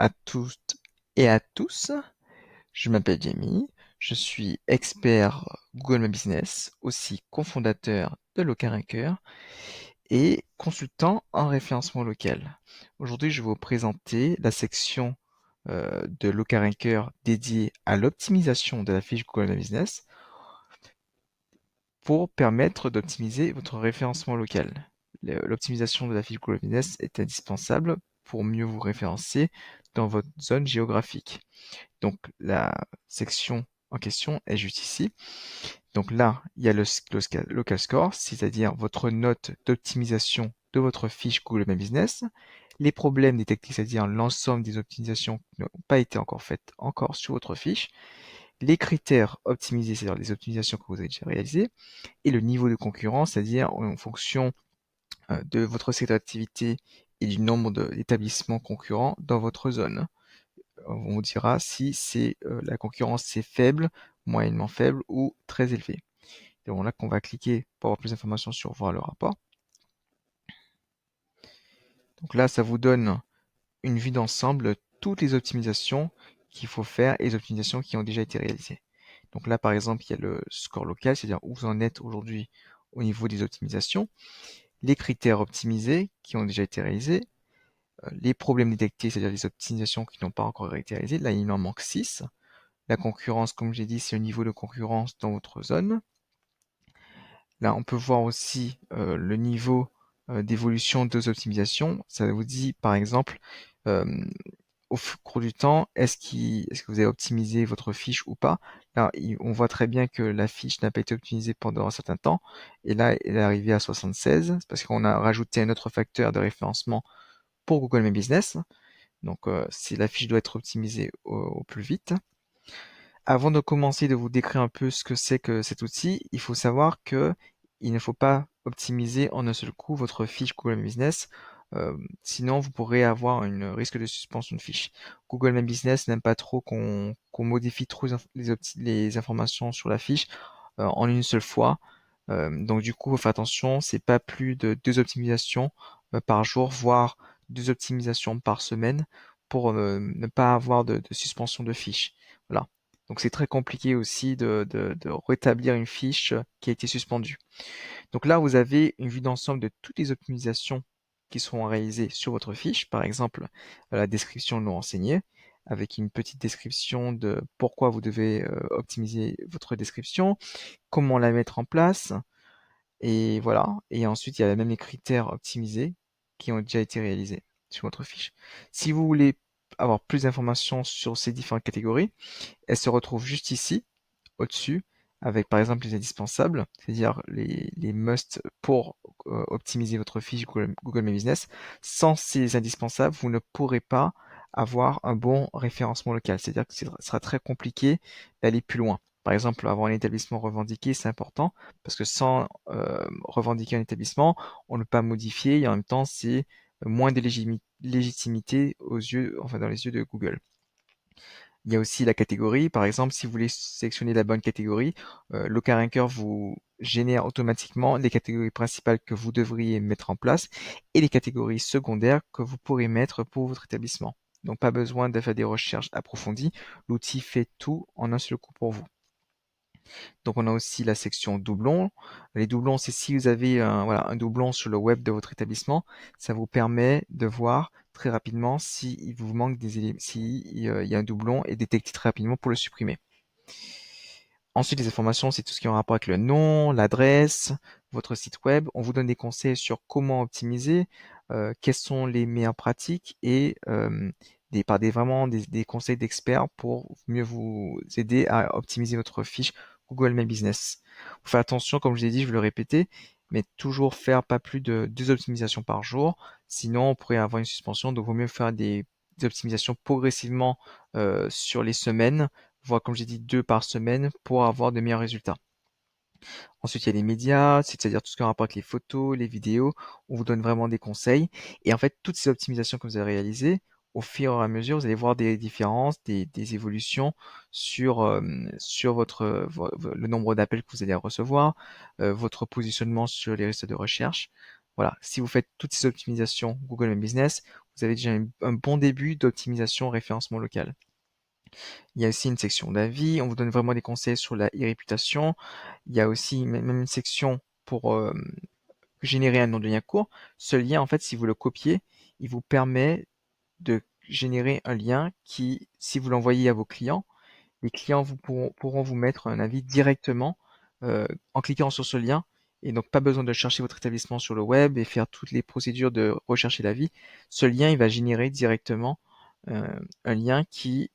à toutes et à tous. Je m'appelle Jamie, je suis expert Google My Business, aussi cofondateur de LocalRanker et consultant en référencement local. Aujourd'hui, je vais vous présenter la section de LocalRanker dédiée à l'optimisation de la fiche Google My Business pour permettre d'optimiser votre référencement local. L'optimisation de la fiche Google My Business est indispensable pour mieux vous référencer dans votre zone géographique. Donc la section en question est juste ici. Donc là, il y a le local score, c'est-à-dire votre note d'optimisation de votre fiche Google My Business, les problèmes détectés, c'est-à-dire l'ensemble des optimisations qui n'ont pas été encore faites encore sur votre fiche, les critères optimisés, c'est-à-dire les optimisations que vous avez déjà réalisées, et le niveau de concurrence, c'est-à-dire en fonction de votre secteur d'activité et du nombre d'établissements concurrents dans votre zone. On vous dira si la concurrence est faible, moyennement faible ou très élevée. C'est donc là qu'on va cliquer pour avoir plus d'informations sur voir le rapport. Donc là, ça vous donne une vue d'ensemble de toutes les optimisations qu'il faut faire et les optimisations qui ont déjà été réalisées. Donc là, par exemple, il y a le score local, c'est-à-dire où vous en êtes aujourd'hui au niveau des optimisations, les critères optimisés qui ont déjà été réalisés, les problèmes détectés, c'est-à-dire les optimisations qui n'ont pas encore été réalisées. Là, il en manque 6. La concurrence, comme j'ai dit, c'est le niveau de concurrence dans votre zone. Là, on peut voir aussi le niveau d'évolution de vos optimisations. Ça vous dit, par exemple, euh, au cours du temps, est-ce que vous avez optimisé votre fiche ou pas? Là, on voit très bien que la fiche n'a pas été optimisée pendant un certain temps. Et là, elle est arrivée à 76 parce qu'on a rajouté un autre facteur de référencement pour Google My Business. Donc, la fiche doit être optimisée au plus vite. Avant de commencer de vous décrire un peu ce que c'est que cet outil, il faut savoir que il ne faut pas optimiser en un seul coup votre fiche Google My Business, sinon vous pourrez avoir un risque de suspension de fiche. Google My Business n'aime pas trop qu'on modifie trop les informations sur la fiche en une seule fois. Donc du coup, faites attention, c'est pas plus de 2 optimisations par jour, voire 2 optimisations par semaine pour ne pas avoir de suspension de fiche. Voilà. Donc c'est très compliqué aussi de rétablir une fiche qui a été suspendue. Donc là, vous avez une vue d'ensemble de toutes les optimisations qui seront réalisées sur votre fiche. Par exemple, la description non renseignée, avec une petite description de pourquoi vous devez optimiser votre description, comment la mettre en place, et voilà. Et ensuite, il y a même les critères optimisés qui ont déjà été réalisés sur votre fiche. Si vous voulez avoir plus d'informations sur ces différentes catégories, elles se retrouvent juste ici, au-dessus, avec par exemple les indispensables, c'est-à-dire les must pour optimiser votre fiche Google My Business. Sans ces indispensables, vous ne pourrez pas avoir un bon référencement local, c'est-à-dire que ce sera très compliqué d'aller plus loin. Par exemple, avoir un établissement revendiqué, c'est important, parce que sans revendiquer un établissement, on ne peut pas modifier, et en même temps, c'est moins de légitimité aux yeux, enfin dans les yeux de Google. Il y a aussi la catégorie. Par exemple, si vous voulez sélectionner la bonne catégorie, LocalRanker vous génère automatiquement les catégories principales que vous devriez mettre en place et les catégories secondaires que vous pourrez mettre pour votre établissement. Donc pas besoin de faire des recherches approfondies. L'outil fait tout en un seul coup pour vous. Donc on a aussi la section doublons. Les doublons, c'est si vous avez voilà, un doublon sur le web de votre établissement, ça vous permet de voir très rapidement s'il vous manque des éléments, s'il y a un doublon et détecter très rapidement pour le supprimer. Ensuite, les informations, c'est tout ce qui est en rapport avec le nom, l'adresse, votre site web. On vous donne des conseils sur comment optimiser, quelles sont les meilleures pratiques et vraiment des conseils d'experts pour mieux vous aider à optimiser votre fiche Google My Business. Faut faire attention, comme je l'ai dit, je vais le répéter, mais toujours faire pas plus de 2 optimisations par jour. Sinon, on pourrait avoir une suspension. Donc, il vaut mieux faire des optimisations progressivement sur les semaines, voire comme j'ai dit 2 par semaine pour avoir de meilleurs résultats. Ensuite, il y a les médias, c'est-à-dire tout ce qui a un rapport avec les photos, les vidéos. On vous donne vraiment des conseils. Et en fait, toutes ces optimisations que vous avez réalisées, au fur et à mesure, vous allez voir des différences, des évolutions sur le nombre d'appels que vous allez recevoir, votre positionnement sur les résultats de recherche. Voilà, si vous faites toutes ces optimisations Google My Business, vous avez déjà un bon début d'optimisation référencement local. Il y a aussi une section d'avis, on vous donne vraiment des conseils sur la e-réputation. Il y a aussi même une section pour générer un nom de lien court. Ce lien, en fait, si vous le copiez, il vous permet de générer un lien qui, si vous l'envoyez à vos clients, les clients pourront vous mettre un avis directement en cliquant sur ce lien. Et donc, pas besoin de chercher votre établissement sur le web et faire toutes les procédures de rechercher l'avis. Ce lien, il va générer directement euh, un lien qui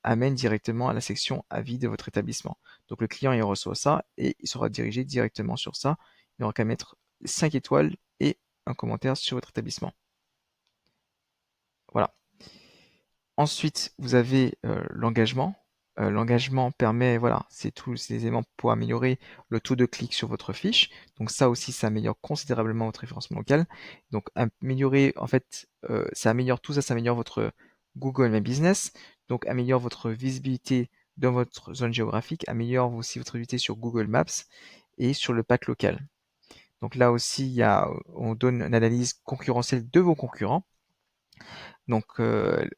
amène directement à la section avis de votre établissement. Donc, le client, il reçoit ça et il sera dirigé directement sur ça. Il n'aura qu'à mettre 5 étoiles et un commentaire sur votre établissement. Voilà. Ensuite, vous avez l'engagement. L'engagement permet, voilà, c'est tous ces éléments pour améliorer le taux de clic sur votre fiche. Donc ça aussi, ça améliore considérablement votre référencement local. Donc améliorer, en fait, ça améliore tout ça, ça améliore votre Google My Business. Donc améliore votre visibilité dans votre zone géographique, améliore aussi votre visibilité sur Google Maps et sur le pack local. Donc là aussi, on donne une analyse concurrentielle de vos concurrents. Donc,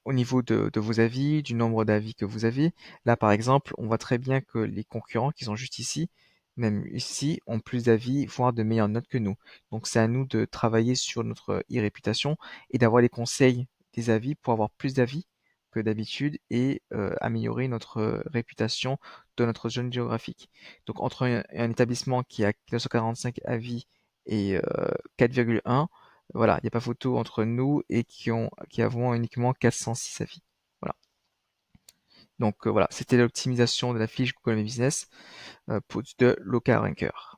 au niveau de vos avis, du nombre d'avis que vous avez, là, par exemple, on voit très bien que les concurrents qui sont juste ici, même ici, ont plus d'avis, voire de meilleures notes que nous. Donc, c'est à nous de travailler sur notre e-réputation et d'avoir les conseils des avis pour avoir plus d'avis que d'habitude et améliorer notre réputation dans notre zone géographique. Donc, entre un établissement qui a 945 avis et 4,1, voilà, il n'y a pas photo entre nous et qui avons uniquement 406 avis. Voilà. Donc voilà, c'était l'optimisation de la fiche Google My Business de Local Ranker.